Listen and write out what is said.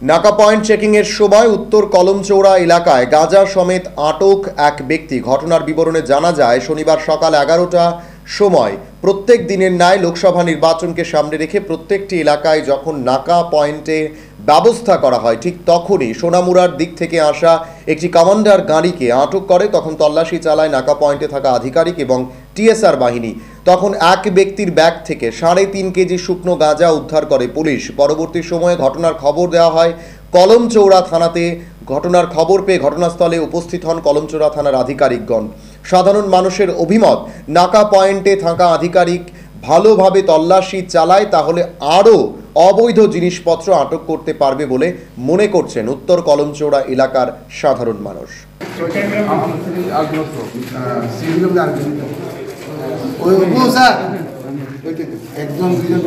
নাকা পয়েন্ট চেকিংয়ের সময় উত্তর কলমচৌড়া এলাকায় গাঁজা সমেত আটক এক ব্যক্তি। ঘটনার বিবরণে জানা যায়, শনিবার সকাল 11টার সময় প্রত্যেক দিনের ন্যায় লোকসভা নির্বাচনকে সামনে রেখে প্রত্যেকটি এলাকায় যখন নাকা পয়েন্টে ব্যবস্থা করা হয়, ঠিক তখনই সোনামুড়ার দিক থেকে আসা একটি কমান্ডার গাড়িকে আটক করে। তখন তল্লাশি চালায় নাকা পয়েন্টে থাকা আধিকারিক এবং টিএসআর বাহিনী। তখন এক ব্যক্তির ব্যাগ থেকে 3.5 কেজি শুকনো গাঁজা উদ্ধার করে পুলিশ। পরবর্তী সময়ে ঘটনার খবর দেওয়া হয় কলমচৌড়া থানাতে। ঘটনার খবর পেয়ে ঘটনাস্থলে উপস্থিত হন কলমচৌড়া থানার আধিকারিকগণ। সাধারণ মানুষের অভিমত, নাকা পয়েন্টে থাকা আধিকারিক ভালোভাবে তল্লাশি চালায় তাহলে আরও অবৈধ জিনিসপত্র আটক করতে পারবে বলে মনে করছেন উত্তর কলমচৌড়া এলাকার সাধারণ মানুষ। একজন দুজন